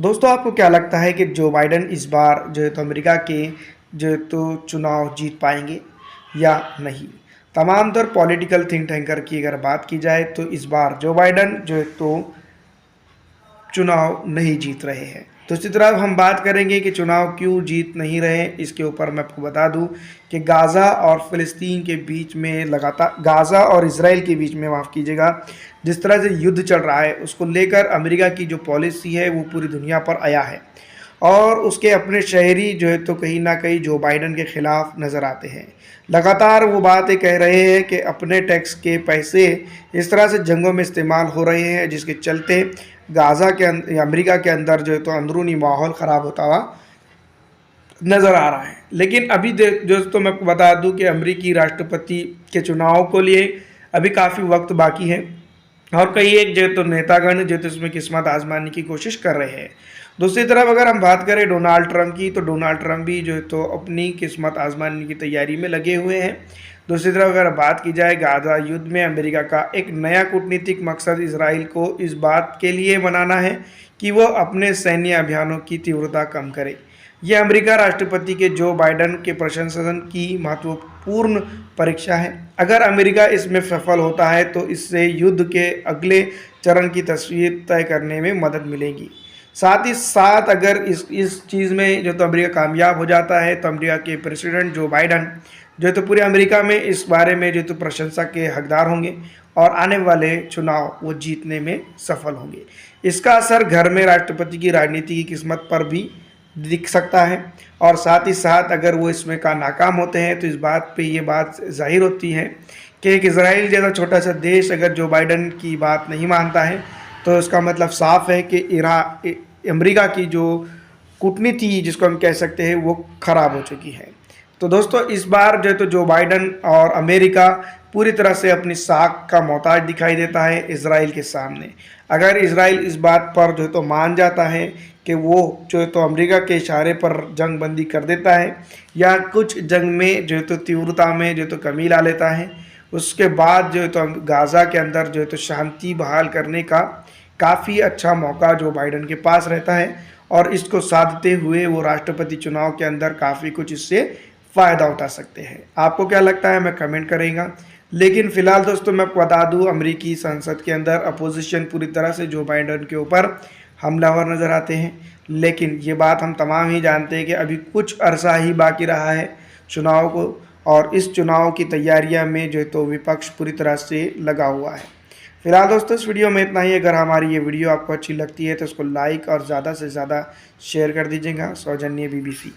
दोस्तों आपको क्या लगता है कि जो बाइडन इस बार जो है तो अमेरिका के जो है तो चुनाव जीत पाएंगे या नहीं। तमाम तर पॉलिटिकल थिंक टैंकर की अगर बात की जाए तो इस बार जो बाइडन जो है तो चुनाव नहीं जीत रहे हैं। तो इसी तरह हम बात करेंगे कि चुनाव क्यों जीत नहीं रहे। इसके ऊपर मैं आपको बता दूं कि गाज़ा और फ़िलिस्तीन के बीच में लगातार गाज़ा और इसराइल के बीच में माफ़ कीजिएगा जिस तरह से युद्ध चल रहा है उसको लेकर अमेरिका की जो पॉलिसी है वो पूरी दुनिया पर आया है और उसके अपने शहरी जो है तो कहीं ना कहीं जो बाइडन के ख़िलाफ़ नज़र आते हैं। लगातार वो बातें कह रहे हैं कि अपने टैक्स के पैसे इस तरह से जंगों में इस्तेमाल हो रहे हैं जिसके चलते गाज़ा के अमेरिका के अंदर जो है तो अंदरूनी माहौल ख़राब होता हुआ नज़र आ रहा है। लेकिन अभी दोस्तों मैं आपको बता दूं कि अमेरिकी राष्ट्रपति के चुनाव को लिए अभी काफ़ी वक्त बाकी है और कई एक जो तो नेतागण जो तो इसमें किस्मत आजमाने की कोशिश कर रहे हैं। दूसरी तरफ अगर हम बात करें डोनाल्ड ट्रंप की तो डोनाल्ड ट्रंप भी जो है तो अपनी किस्मत आजमाने की तैयारी में लगे हुए हैं। दूसरी तरफ अगर बात की जाए गाज़ा युद्ध में अमेरिका का एक नया कूटनीतिक मकसद इसराइल को इस बात के लिए बनाना है कि वो अपने सैन्य अभियानों की तीव्रता कम करे। यह अमेरिका राष्ट्रपति के जो बाइडन के प्रशंसन की महत्वपूर्ण परीक्षा है। अगर अमेरिका इसमें सफल होता है तो इससे युद्ध के अगले चरण की तस्वीर तय करने में मदद मिलेगी। साथ ही साथ अगर इस चीज़ में जो तो अमेरिका कामयाब हो जाता है तो अमेरिका के प्रेसिडेंट जो बाइडन जो तो पूरे अमेरिका में इस बारे में जो तो प्रशंसा के हकदार होंगे और आने वाले चुनाव वो जीतने में सफल होंगे। इसका असर घर में राष्ट्रपति की राजनीति की किस्मत पर भी दिख सकता है और साथ ही साथ अगर वो इसमें का नाकाम होते हैं तो इस बात पे ये बात जाहिर होती है कि एक इजराइल जैसा छोटा सा देश अगर जो बाइडन की बात नहीं मानता है तो इसका मतलब साफ है कि अमेरिका की जो कूटनीति जिसको हम कह सकते हैं वो ख़राब हो चुकी है। तो दोस्तों इस बार जो है तो जो बाइडन और अमेरिका पूरी तरह से अपनी साख का मोहताज दिखाई देता है इसराइल के सामने। अगर इसराइल इस बात पर जो है तो मान जाता है कि वो जो है तो अमेरिका के इशारे पर जंग बंदी कर देता है या कुछ जंग में जो है तो तीव्रता में जो है तो कमी ला लेता है, उसके बाद जो है तो गाज़ा के अंदर जो है तो शांति बहाल करने का काफ़ी अच्छा मौका जो बाइडन के पास रहता है और इसको साधते हुए वो राष्ट्रपति चुनाव के अंदर काफ़ी कुछ इससे फ़ायदा उठा सकते हैं। आपको क्या लगता है मैं कमेंट करेगा। लेकिन फ़िलहाल दोस्तों मैं आपको बता दूं अमेरिकी संसद के अंदर अपोजिशन पूरी तरह से जो बाइडन के ऊपर हमलावर नज़र आते हैं। लेकिन ये बात हम तमाम ही जानते हैं कि अभी कुछ अरसा ही बाकी रहा है चुनाव को और इस चुनाव की तैयारियां में जो है तो विपक्ष पूरी तरह से लगा हुआ है। फिलहाल दोस्तों इस वीडियो में इतना ही। अगर हमारी ये वीडियो आपको अच्छी लगती है तो उसको लाइक और ज़्यादा से ज़्यादा शेयर कर दीजिएगा। सौजन्य BBC।